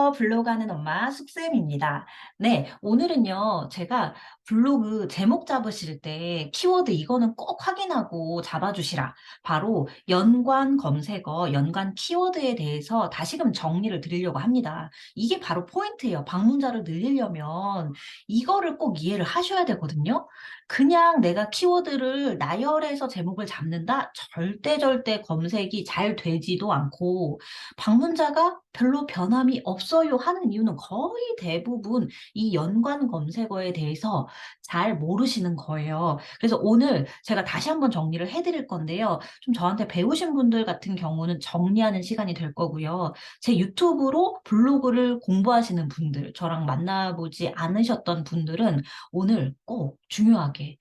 안녕하세요. 블로그 하는 엄마 숙쌤입니다. 네, 오늘은요, 제가 블로그 제목 잡으실 때 키워드 이거는 꼭 확인하고 잡아주시라. 바로 연관 검색어, 연관 키워드에 대해서 다시금 정리를 드리려고 합니다. 이게 바로 포인트예요. 방문자를 늘리려면 이거를 꼭 이해를 하셔야 되거든요. 그냥 내가 키워드를 나열해서 제목을 잡는다? 절대 검색이 잘 되지도 않고 방문자가 별로 변함이 없어요 하는 이유는 거의 대부분 이 연관 검색어에 대해서 잘 모르시는 거예요. 그래서 오늘 제가 다시 한번 정리를 해드릴 건데요. 좀 저한테 배우신 분들 같은 경우는 정리하는 시간이 될 거고요. 제 유튜브로 블로그를 공부하시는 분들, 저랑 만나보지 않으셨던 분들은 오늘 꼭 중요하게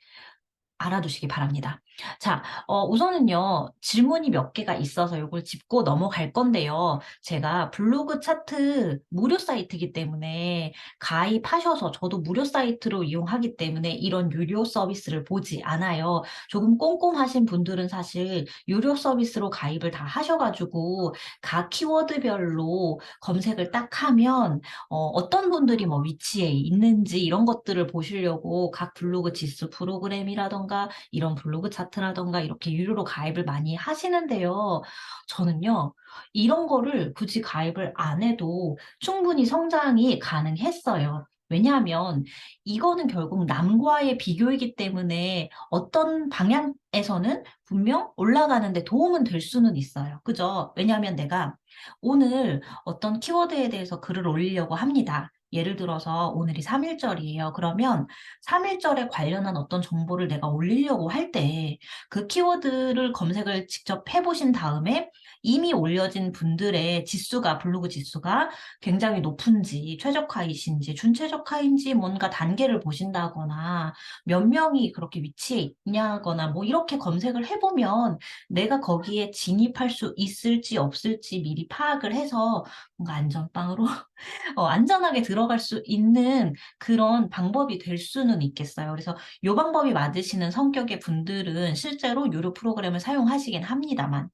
알아두시기 바랍니다. 자, 우선은요, 질문이 몇 개가 있어서 이걸 짚고 넘어갈 건데요. 제가 블로그 차트 무료 사이트이기 때문에 가입하셔서 저도 무료 사이트로 이용하기 때문에 이런 유료 서비스를 보지 않아요. 조금 꼼꼼하신 분들은 사실 유료 서비스로 가입을 다 하셔가지고 각 키워드별로 검색을 딱 하면 어떤 분들이 뭐 위치에 있는지 이런 것들을 보시려고 각 블로그 지수 프로그램이라던가 이런 블로그 차트라던가 이렇게 유료로 가입을 많이 하시는데요. 저는요, 이런 거를 굳이 가입을 안 해도 충분히 성장이 가능했어요. 왜냐하면 이거는 결국 남과의 비교이기 때문에 어떤 방향에서는 분명 올라가는데 도움은 될 수는 있어요. 그죠? 왜냐하면 내가 오늘 어떤 키워드에 대해서 글을 올리려고 합니다. 예를 들어서 오늘이 3일절이에요. 그러면 3일절에 관련한 어떤 정보를 내가 올리려고 할 때 그 키워드를 검색을 직접 해보신 다음에 이미 올려진 분들의 지수가, 블로그 지수가 굉장히 높은지, 최적화이신지, 준최적화인지 뭔가 단계를 보신다거나 몇 명이 그렇게 위치에 있냐거나 뭐 이렇게 검색을 해보면 내가 거기에 진입할 수 있을지 없을지 미리 파악을 해서 뭔가 안전빵으로 안전하게 들어갈 수 있는 그런 방법이 될 수는 있겠어요. 그래서 이 방법이 맞으시는 성격의 분들은 실제로 유료 프로그램을 사용하시긴 합니다만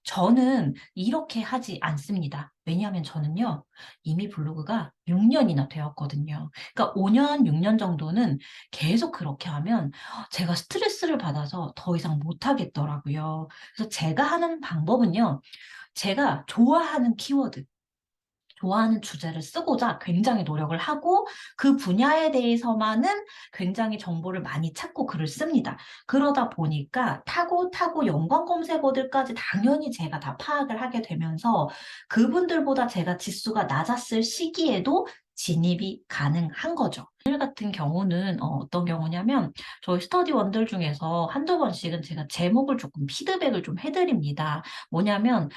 저는 이렇게 하지 않습니다. 왜냐하면 저는요, 이미 블로그가 6년이나 되었거든요. 그러니까 5년, 6년 정도는 계속 그렇게 하면 제가 스트레스를 받아서 더 이상 못 하겠더라고요. 그래서 제가 하는 방법은요, 제가 좋아하는 키워드, 좋아하는 주제를 쓰고자 굉장히 노력을 하고 그 분야에 대해서만은 굉장히 정보를 많이 찾고 글을 씁니다. 그러다 보니까 타고 연관 검색어들까지 당연히 제가 다 파악을 하게 되면서 그분들보다 제가 지수가 낮았을 시기에도 진입이 가능한 거죠. 오늘 같은 경우는 어떤 경우냐면 저희 스터디원들 중에서 한두 번씩은 제가 제목을 조금 피드백을 좀 해드립니다. 뭐냐면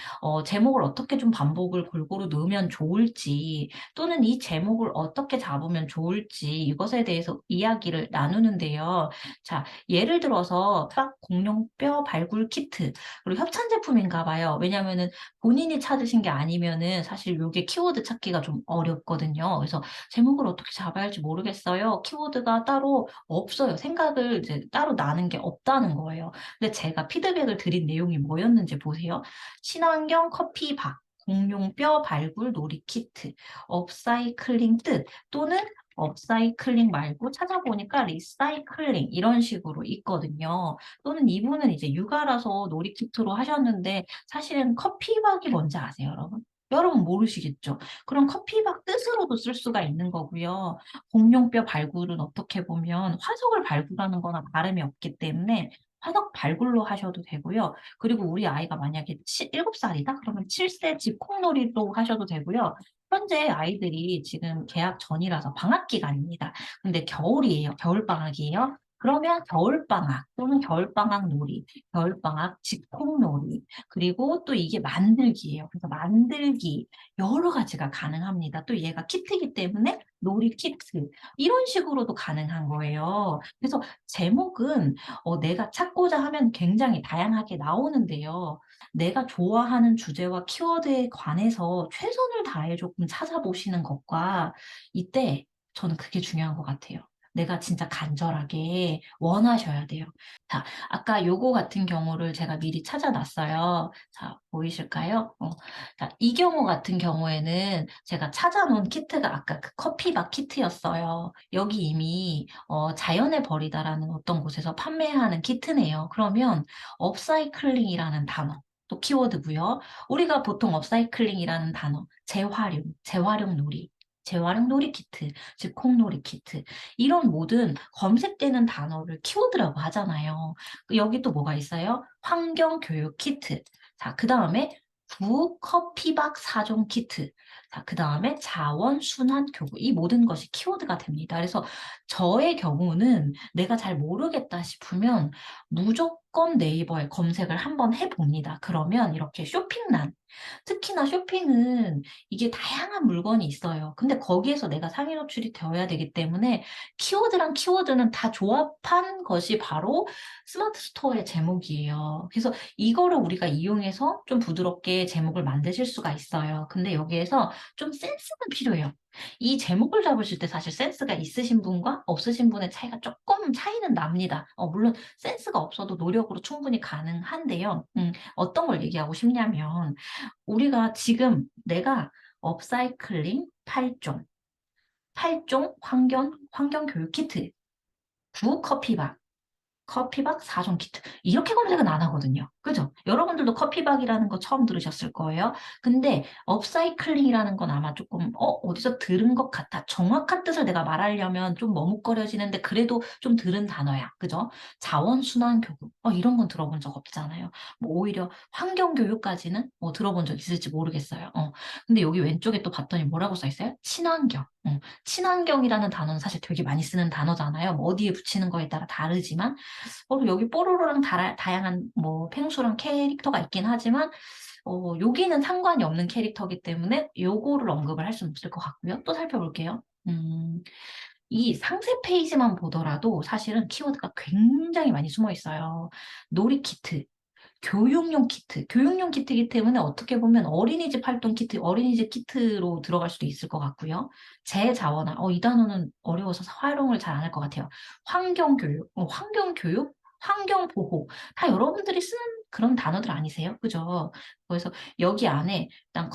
제목을 어떻게 좀 반복을 골고루 넣으면 좋을지 또는 이 제목을 어떻게 잡으면 좋을지 이것에 대해서 이야기를 나누는데요. 자, 예를 들어서 딱 공룡뼈 발굴 키트 그리고 협찬 제품인가 봐요. 왜냐면은 본인이 찾으신 게 아니면은 사실 요게 키워드 찾기가 좀 어렵거든요. 그래서 제목을 어떻게 잡아야 할지 모르겠어요. 키워드가 따로 없어요. 생각을 이제 따로 나는 게 없다는 거예요. 근데 제가 피드백을 드린 내용이 뭐였는지 보세요. 친환경 커피밥, 공룡뼈 발굴 놀이 키트, 업사이클링 뜻 또는 업사이클링 말고 찾아보니까 리사이클링 이런 식으로 있거든요. 또는 이분은 이제 육아라서 놀이 키트로 하셨는데 사실은 커피박이 뭔지 아세요, 여러분? 여러분 모르시겠죠? 그럼 커피박 뜻으로도 쓸 수가 있는 거고요. 공룡뼈 발굴은 어떻게 보면 화석을 발굴하는 거나 다름이 없기 때문에 화석 발굴로 하셔도 되고요. 그리고 우리 아이가 만약에 7살이다? 그러면 7세 집콕놀이로 하셔도 되고요. 현재 아이들이 지금 개학 전이라서 방학 기간입니다. 근데 겨울이에요. 겨울방학이에요. 그러면 겨울방학 또는 겨울방학 놀이, 겨울방학 집콕놀이, 그리고 또 이게 만들기예요. 그래서 만들기 여러 가지가 가능합니다. 또 얘가 키트이기 때문에 놀이 키트 이런 식으로도 가능한 거예요. 그래서 제목은 내가 찾고자 하면 굉장히 다양하게 나오는데요. 내가 좋아하는 주제와 키워드에 관해서 최선을 다해 조금 찾아보시는 것과 이때 저는 그게 중요한 것 같아요. 내가 진짜 간절하게 원하셔야 돼요. 자, 아까 요거 같은 경우를 제가 미리 찾아놨어요. 자, 보이실까요? 자, 이 경우 같은 경우에는 제가 찾아놓은 키트가 아까 그 커피밥 키트였어요. 여기 이미 자연의 벌이다라는 어떤 곳에서 판매하는 키트네요. 그러면 업사이클링이라는 단어, 또 키워드고요. 우리가 보통 업사이클링이라는 단어, 재활용 놀이, 재활용 놀이 키트, 즉 콩놀이 키트, 이런 모든 검색되는 단어를 키워드라고 하잖아요. 여기 또 뭐가 있어요? 환경교육 키트. 자, 그 다음에 부커피박 4종 키트. 자, 그 다음에 자원순환교구. 이 모든 것이 키워드가 됩니다. 그래서 저의 경우는 내가 잘 모르겠다 싶으면 무조건 네이버에 검색을 한번 해봅니다. 그러면 이렇게 쇼핑란, 특히나 쇼핑은 이게 다양한 물건이 있어요. 근데 거기에서 내가 상위 노출이 되어야 되기 때문에 키워드랑 키워드는 다 조합한 것이 바로 스마트 스토어의 제목이에요. 그래서 이거를 우리가 이용해서 좀 부드럽게 제목을 만드실 수가 있어요. 근데 여기에서 좀 센스는 필요해요. 이 제목을 잡으실 때 사실 센스가 있으신 분과 없으신 분의 차이가 조금 차이는 납니다. 물론 센스가 없어도 노력으로 충분히 가능한데요. 어떤 걸 얘기하고 싶냐면 우리가 지금 내가 업사이클링 8종 환경 교육 키트, 구 커피박 4종 키트. 이렇게 검색은 안 하거든요. 그죠? 여러분들도 커피박이라는 거 처음 들으셨을 거예요. 근데 업사이클링이라는 건 아마 조금 어디서 들은 것 같아. 정확한 뜻을 내가 말하려면 좀 머뭇거려지는데 그래도 좀 들은 단어야. 그죠? 자원순환 교육. 이런 건 들어본 적 없잖아요. 뭐 오히려 환경교육까지는 들어본 적 있을지 모르겠어요. 근데 여기 왼쪽에 또 봤더니 뭐라고 써 있어요? 친환경. 친환경이라는 단어는 사실 되게 많이 쓰는 단어잖아요. 뭐 어디에 붙이는 거에 따라 다르지만 여기 뽀로로랑 다양한 뭐 펭수랑 캐릭터가 있긴 하지만 여기는 상관이 없는 캐릭터이기 때문에 요거를 언급을 할 수는 없을 것 같고요. 또 살펴볼게요. 이 상세 페이지만 보더라도 사실은 키워드가 굉장히 많이 숨어 있어요. 놀이 키트, 교육용 키트이기 때문에 어떻게 보면 어린이집 활동 키트, 어린이집 키트로 들어갈 수도 있을 것 같고요. 재자원화, 이 단어는 어려워서 활용을 잘 안 할 것 같아요. 환경보호, 다 여러분들이 쓰는 그런 단어들 아니세요? 그죠? 그래서 여기 안에 일단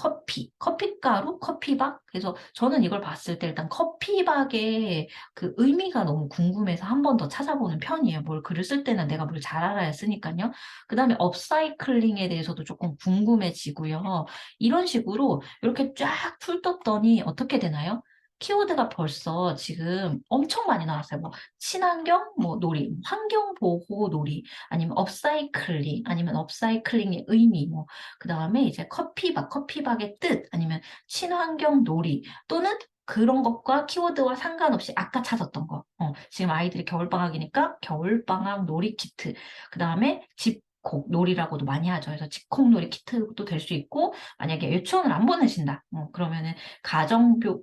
커피가루, 커피박. 그래서 저는 이걸 봤을 때 일단 커피박의 그 의미가 너무 궁금해서 한 번 더 찾아보는 편이에요. 뭘 글을 쓸 때는 내가 뭘 잘 알아야 쓰니까요. 그 다음에 업사이클링에 대해서도 조금 궁금해지고요. 이런 식으로 이렇게 쫙 풀떴더니 어떻게 되나요? 키워드가 벌써 지금 엄청 많이 나왔어요. 뭐 친환경, 뭐 놀이, 환경보호 놀이, 아니면 업사이클링, 아니면 업사이클링의 의미, 뭐 그 다음에 이제 커피박의 뜻, 아니면 친환경 놀이, 또는 그런 것과 키워드와 상관없이 아까 찾았던 거. 지금 아이들이 겨울방학이니까 겨울방학 놀이 키트. 그 다음에 집콕 놀이라고도 많이 하죠. 그래서 집콕 놀이 키트도 될 수 있고, 만약에 유치원을 안 보내신다. 그러면은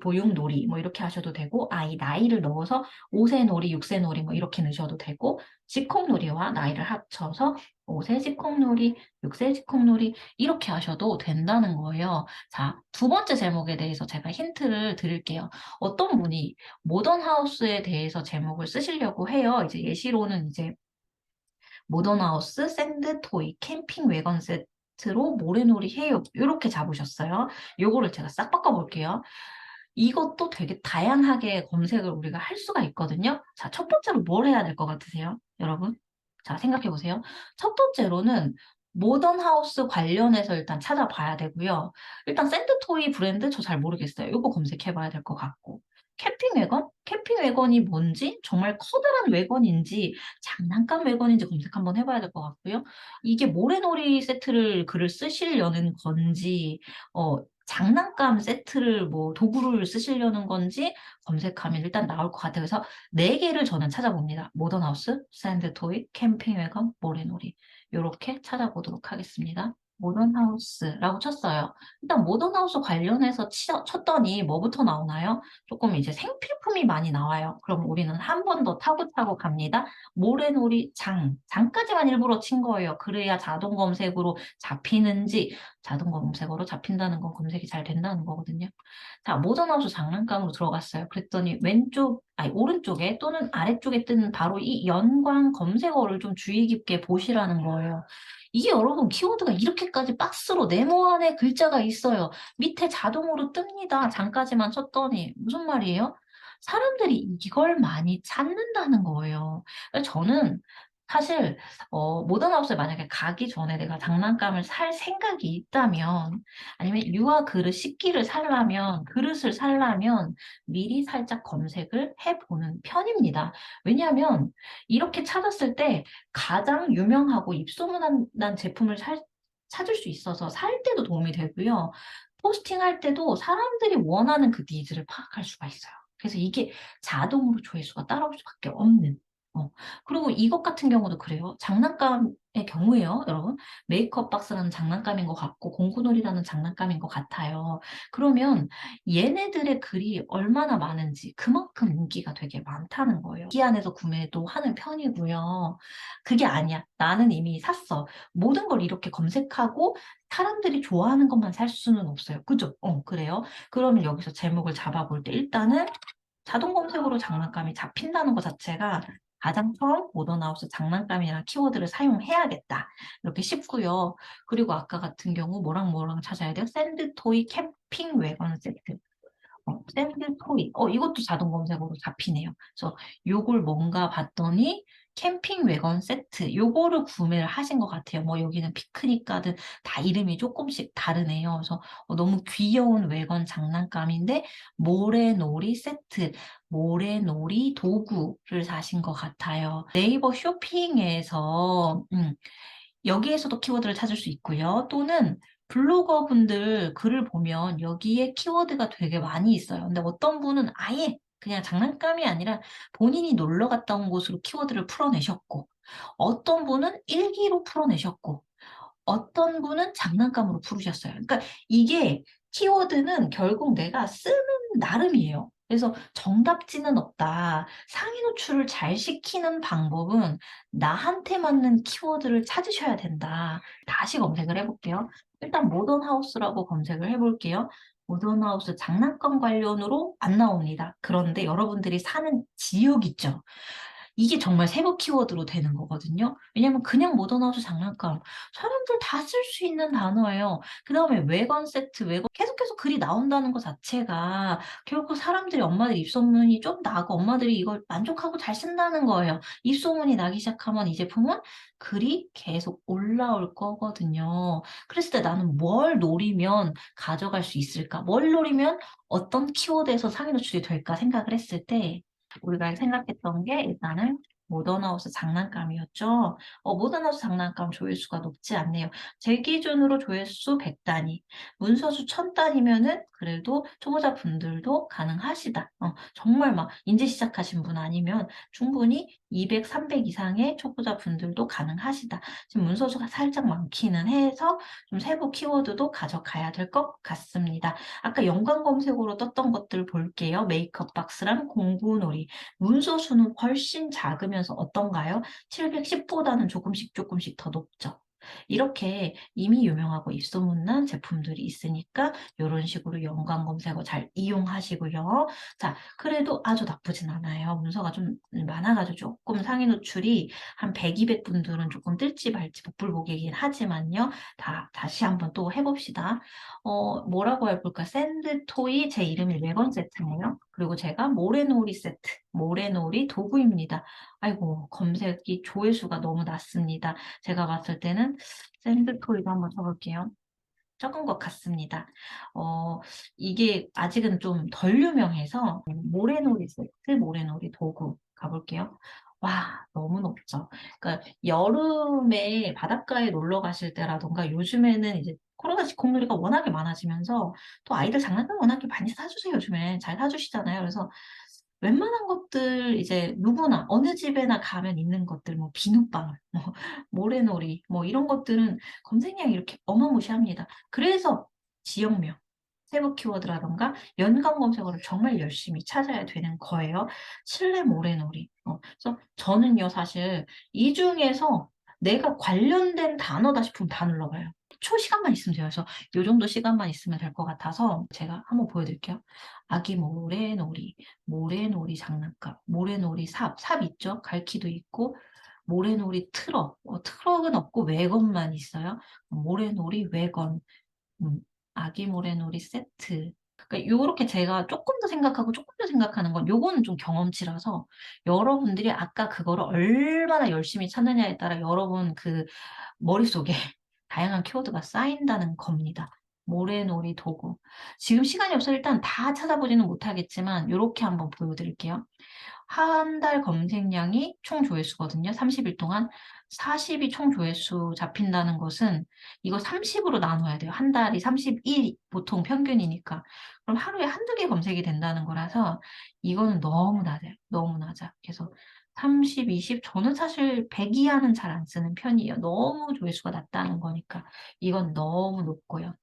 보육 놀이 뭐 이렇게 하셔도 되고, 아이 나이를 넣어서 5세 놀이, 6세 놀이 뭐 이렇게 넣으셔도 되고, 집콕 놀이와 나이를 합쳐서 5세 집콕 놀이, 6세 집콕 놀이 이렇게 하셔도 된다는 거예요. 자, 두 번째 제목에 대해서 제가 힌트를 드릴게요. 어떤 분이 모던 하우스에 대해서 제목을 쓰시려고 해요. 이제 예시로는 이제 모던 하우스, 샌드 토이, 캠핑 외건 세트로 모래놀이 해요. 이렇게 잡으셨어요. 요거를 제가 싹 바꿔볼게요. 이것도 되게 다양하게 검색을 우리가 할 수가 있거든요. 자, 첫 번째로 뭘 해야 될 것 같으세요? 여러분? 자, 생각해 보세요. 첫 번째로는 모던 하우스 관련해서 일단 찾아봐야 되고요. 일단 샌드토이 브랜드 저 잘 모르겠어요. 이거 검색해 봐야 될 것 같고. 캠핑 외건? 캠핑 외건이 뭔지, 정말 커다란 외건인지, 장난감 외건인지 검색 한번 해봐야 될 것 같고요. 이게 모래놀이 세트를 글을 쓰시려는 건지, 장난감 세트를 뭐 도구를 쓰시려는 건지 검색하면 일단 나올 것 같아요. 그래서 네 개를 저는 찾아봅니다. 모던하우스, 샌드토이, 캠핑웨건, 모래놀이. 이렇게 찾아보도록 하겠습니다. 모던하우스라고 쳤어요. 일단 모던하우스 관련해서 쳤더니 뭐부터 나오나요? 조금 이제 생필품이 많이 나와요. 그럼 우리는 한 번 더 타고 갑니다. 모래놀이 장까지만 일부러 친 거예요. 그래야 자동 검색으로 잡히는지, 자동 검색어로 잡힌다는 건 검색이 잘 된다는 거거든요. 자, 모던하우스 장난감으로 들어갔어요. 그랬더니 오른쪽에 또는 아래쪽에 뜨는 바로 이 연관 검색어를 좀 주의 깊게 보시라는 거예요. 이게 여러분 키워드가 이렇게까지 박스로 네모안에 글자가 있어요. 밑에 자동으로 뜹니다. 장까지만 쳤더니 무슨 말이에요? 사람들이 이걸 많이 찾는다는 거예요. 그래서 저는 사실 모던하우스에 만약에 가기 전에 내가 장난감을 살 생각이 있다면 아니면 유아 그릇 식기를 살라면 그릇을 살라면 미리 살짝 검색을 해보는 편입니다. 왜냐하면 이렇게 찾았을 때 가장 유명하고 입소문난 제품을 찾을 수 있어서 살 때도 도움이 되고요. 포스팅할 때도 사람들이 원하는 그 니즈를 파악할 수가 있어요. 그래서 이게 자동으로 조회수가 따라올 수밖에 없는. 어. 그리고 이것 같은 경우도 그래요. 장난감의 경우에요, 여러분. 메이크업 박스라는 장난감인 것 같고 공구놀이라는 장난감인 것 같아요. 그러면 얘네들의 글이 얼마나 많은지 그만큼 인기가 되게 많다는 거예요. 이 안에서 구매도 하는 편이고요. 그게 아니야. 나는 이미 샀어. 모든 걸 이렇게 검색하고 사람들이 좋아하는 것만 살 수는 없어요. 그죠? 그래요. 그러면 여기서 제목을 잡아볼 때 일단은 자동 검색으로 장난감이 잡힌다는 것 자체가 가장 처음 모던하우스 장난감이라는 키워드를 사용해야겠다. 이렇게 쉽고요. 그리고 아까 같은 경우 뭐랑 찾아야 돼요? 샌드토이 캠핑 웨건 세트. 샌드토이. 이것도 자동 검색어로 잡히네요. 그래서 요걸 뭔가 봤더니 캠핑 웨건 세트. 요거를 구매를 하신 것 같아요. 뭐 여기는 피크닉 가든 다 이름이 조금씩 다르네요. 그래서 너무 귀여운 웨건 장난감인데 모래놀이 세트. 모래놀이 도구를 사신 것 같아요. 네이버 쇼핑에서 여기에서도 키워드를 찾을 수 있고요. 또는 블로거 분들 글을 보면 여기에 키워드가 되게 많이 있어요. 근데 어떤 분은 아예 그냥 장난감이 아니라 본인이 놀러 갔다 온 곳으로 키워드를 풀어내셨고, 어떤 분은 일기로 풀어내셨고, 어떤 분은 장난감으로 풀으셨어요. 그러니까 이게 키워드는 결국 내가 쓰는 나름이에요. 그래서 정답지는 없다. 상위 노출을 잘 시키는 방법은 나한테 맞는 키워드를 찾으셔야 된다. 다시 검색을 해볼게요. 일단 모던 하우스라고 검색을 해볼게요. 모던 하우스 장난감 관련으로 안 나옵니다. 그런데 여러분들이 사는 지역 있죠? 이게 정말 세부 키워드로 되는 거거든요. 왜냐면 그냥 모던하우스 장난감 사람들 다 쓸 수 있는 단어예요. 그 다음에 외관 세트, 외관 계속해서 글이 나온다는 것 자체가 결국 사람들이 엄마들이 입소문이 좀 나고 엄마들이 이걸 만족하고 잘 쓴다는 거예요. 입소문이 나기 시작하면 이 제품은 글이 계속 올라올 거거든요. 그랬을 때 나는 뭘 노리면 가져갈 수 있을까? 뭘 노리면 어떤 키워드에서 상위 노출이 될까 생각을 했을 때 우리가 생각했던 게 일단은 모던하우스 장난감이었죠. 모던하우스 장난감 조회수가 높지 않네요. 제 기준으로 조회수 100단위, 문서수 1000단위면은 그래도 초보자분들도 가능하시다. 정말 막 이제 시작하신 분 아니면 충분히 200, 300 이상의 초보자분들도 가능하시다. 지금 문서수가 살짝 많기는 해서 좀 세부 키워드도 가져가야 될 것 같습니다. 아까 연관 검색어로 떴던 것들 볼게요. 메이크업 박스랑 공구놀이. 문서수는 훨씬 작으면서 어떤가요? 710보다는 조금씩 더 높죠. 이렇게 이미 유명하고 입소문난 제품들이 있으니까 이런 식으로 연관 검색어 잘 이용하시고요. 자, 그래도 아주 나쁘진 않아요. 문서가 좀 많아가지고 조금 상위 노출이 한 100, 200분들은 조금 뜰지 말지 복불복이긴 하지만요. 다시 한번 또 해봅시다. 뭐라고 해볼까? 샌드토이 제 이름이 4번 세트네요. 그리고 제가 모래놀이 세트, 모래놀이 도구입니다. 아이고, 검색이 조회수가 너무 낮습니다. 제가 봤을 때는 샌드토이도 한번 쳐볼게요. 적은 것 같습니다. 이게 아직은 좀 덜 유명해서 모래놀이 세트, 모래놀이 도구 가볼게요. 와, 너무 높죠. 그러니까 여름에 바닷가에 놀러 가실 때라던가 요즘에는 이제 코로나19 콩놀이가 워낙에 많아지면서 또 아이들 장난감 워낙에 많이 사주세요. 요즘에 잘 사주시잖아요. 그래서 웬만한 것들 이제 누구나 어느 집에나 가면 있는 것들 뭐 비눗방울, 뭐 모래놀이 뭐 이런 것들은 검색량이 이렇게 어마무시합니다. 그래서 지역명, 세부 키워드라든가 연관 검색어를 정말 열심히 찾아야 되는 거예요. 실내 모래놀이. 그래서 저는요, 사실 이 중에서 내가 관련된 단어다 싶으면 다 눌러봐요. 초 시간만 있으면 돼요. 그래서 요 정도 시간만 있으면 될 것 같아서 제가 한번 보여드릴게요. 아기 모래놀이, 모래놀이 장난감, 모래놀이 삽, 삽 있죠? 갈퀴도 있고, 모래놀이 트럭, 트럭은 없고 외건만 있어요. 모래놀이 외건, 음, 아기 모래놀이 세트. 그러니까 요렇게 제가 조금 더 생각하고 조금 더 생각하는 건 요거는 좀 경험치라서 여러분들이 아까 그거를 얼마나 열심히 찾느냐에 따라 여러분 그 머릿속에 다양한 키워드가 쌓인다는 겁니다. 모래놀이 도구. 지금 시간이 없어서 일단 다 찾아보지는 못하겠지만 요렇게 한번 보여드릴게요. 한 달 검색량이 총 조회수거든요. 30일 동안 40이 총 조회수 잡힌다는 것은 이거 30으로 나눠야 돼요. 한 달이 30일 보통 평균이니까. 그럼 하루에 한두 개 검색이 된다는 거라서 이거는 너무 낮아요. 너무 낮아. 그래서 30, 20 저는 사실 100 이하는 잘 안 쓰는 편이에요. 너무 조회수가 낮다는 거니까. 이건 너무 높고요.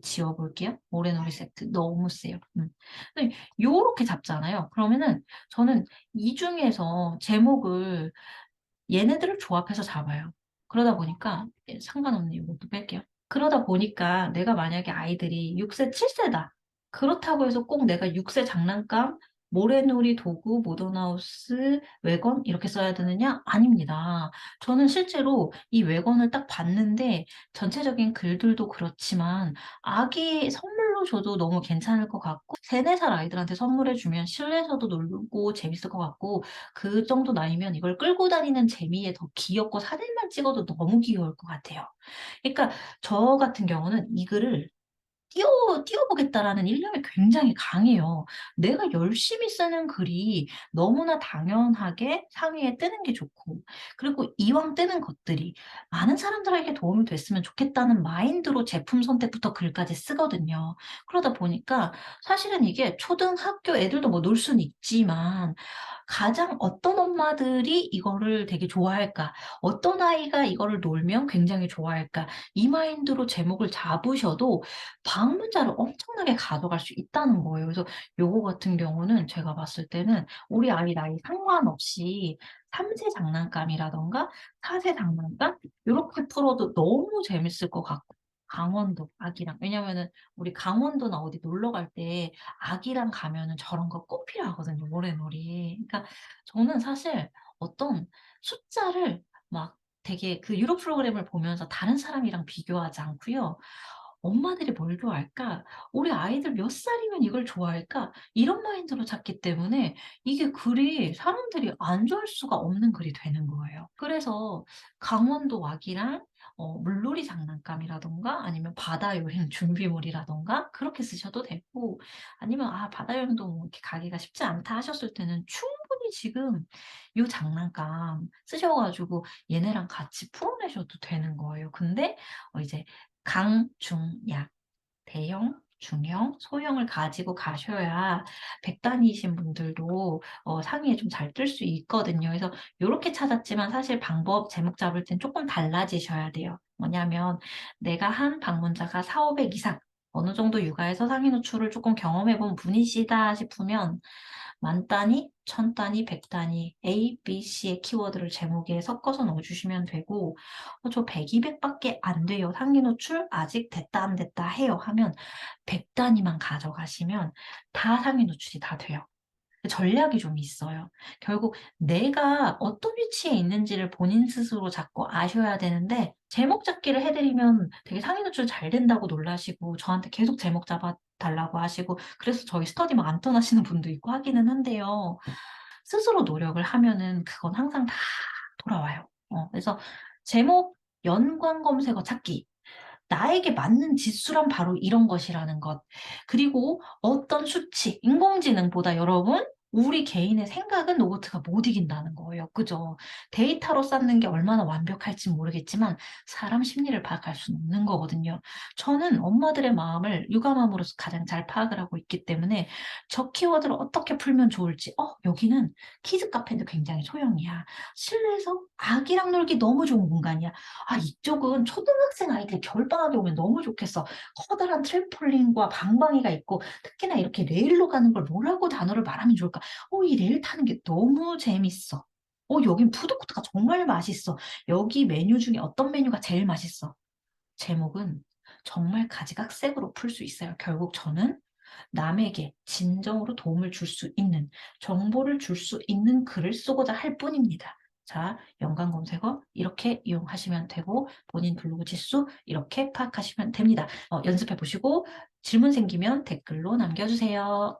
지워볼게요. 모래놀이 세트 너무 세요. 근데 요렇게 잡잖아요. 그러면은 저는 이 중에서 제목을 얘네들을 조합해서 잡아요. 그러다 보니까 상관없는 이것도 뺄게요. 그러다 보니까 내가 만약에 아이들이 6세, 7세다. 그렇다고 해서 꼭 내가 6세 장난감, 모래놀이 도구, 모던하우스, 외건 이렇게 써야 되느냐? 아닙니다. 저는 실제로 이 외건을 딱 봤는데 전체적인 글들도 그렇지만 아기 선물로 줘도 너무 괜찮을 것 같고 3, 4살 아이들한테 선물해 주면 실내에서도 놀고 재밌을 것 같고 그 정도 나이면 이걸 끌고 다니는 재미에 더 귀엽고 사진만 찍어도 너무 귀여울 것 같아요. 그러니까 저 같은 경우는 이 글을 띄워보겠다라는 일념이 굉장히 강해요. 내가 열심히 쓰는 글이 너무나 당연하게 상위에 뜨는 게 좋고, 그리고 이왕 뜨는 것들이 많은 사람들에게 도움이 됐으면 좋겠다는 마인드로 제품 선택부터 글까지 쓰거든요. 그러다 보니까 사실은 이게 초등학교 애들도 뭐 놀 수는 있지만, 가장 어떤 엄마들이 이거를 되게 좋아할까? 어떤 아이가 이거를 놀면 굉장히 좋아할까? 이 마인드로 제목을 잡으셔도 방문자를 엄청나게 가져갈 수 있다는 거예요. 그래서 요거 같은 경우는 제가 봤을 때는 우리 아이 나이 상관없이 3세 장난감이라던가 4세 장난감 요렇게 풀어도 너무 재밌을 것 같고 강원도 아기랑 왜냐면은 우리 강원도나 어디 놀러 갈 때 아기랑 가면은 저런 거 꼭 필요하거든요, 모래놀이. 그러니까 저는 사실 어떤 숫자를 막 되게 그 유럽 프로그램을 보면서 다른 사람이랑 비교하지 않고요. 엄마들이 뭘 좋아할까? 우리 아이들 몇 살이면 이걸 좋아할까? 이런 마인드로 찾기 때문에 이게 글이 사람들이 안 좋아할 수가 없는 글이 되는 거예요. 그래서 강원도 아기랑 물놀이 장난감이라던가 아니면 바다 여행 준비물이라던가 그렇게 쓰셔도 되고 아니면 아 바다 여행도 뭐 이렇게 가기가 쉽지 않다 하셨을 때는 충분히 지금 요 장난감 쓰셔 가지고 얘네랑 같이 풀어내셔도 되는 거예요. 근데 이제 강, 중, 약, 대형, 중형, 소형을 가지고 가셔야 100단위이신 분들도 상위에 좀 잘 뜰 수 있거든요. 그래서 요렇게 찾았지만 사실 방법, 제목 잡을 땐 조금 달라지셔야 돼요. 뭐냐면 내가 한 방문자가 4, 500 이상 어느 정도 육아에서 상위 노출을 조금 경험해 본 분이시다 싶으면 만 단위, 천 단위, 백 단위, A, B, C의 키워드를 제목에 섞어서 넣어주시면 되고 저 100, 200밖에 안 돼요. 상위 노출 아직 됐다 안 됐다 해요. 하면 100 단위만 가져가시면 다 상위 노출이 다 돼요. 전략이 좀 있어요. 결국 내가 어떤 위치에 있는지를 본인 스스로 자꾸 아셔야 되는데 제목 잡기를 해드리면 되게 상위 노출 잘 된다고 놀라시고 저한테 계속 제목 잡아 달라고 하시고 그래서 저희 스터디 막 안 떠나시는 분도 있고 하기는 한데요. 스스로 노력을 하면은 그건 항상 다 돌아와요. 그래서 제목 연관 검색어 찾기. 나에게 맞는 짓수란 바로 이런 것이라는 것. 그리고 어떤 수치, 인공지능보다 여러분 우리 개인의 생각은 로봇가 못 이긴다는 거예요. 그죠? 데이터로 쌓는 게 얼마나 완벽할진 모르겠지만 사람 심리를 파악할 수는 없는 거거든요. 저는 엄마들의 마음을 육아맘으로서 가장 잘 파악을 하고 있기 때문에 저 키워드를 어떻게 풀면 좋을지, 여기는 키즈 카페인데 굉장히 소형이야. 실내에서 아기랑 놀기 너무 좋은 공간이야. 아, 이쪽은 초등학생 아이들이 겨울방학에 오면 너무 좋겠어. 커다란 트램폴린과 방방이가 있고, 특히나 이렇게 레일로 가는 걸 뭐라고 단어를 말하면 좋을까? 이 레일 타는 게 너무 재밌어. 여긴 푸드코트가 정말 맛있어. 여기 메뉴 중에 어떤 메뉴가 제일 맛있어? 제목은 정말 가지각색으로 풀 수 있어요. 결국 저는 남에게 진정으로 도움을 줄 수 있는, 정보를 줄 수 있는 글을 쓰고자 할 뿐입니다. 자, 연관 검색어 이렇게 이용하시면 되고, 본인 블로그 지수 이렇게 파악하시면 됩니다. 연습해 보시고 질문 생기면 댓글로 남겨주세요.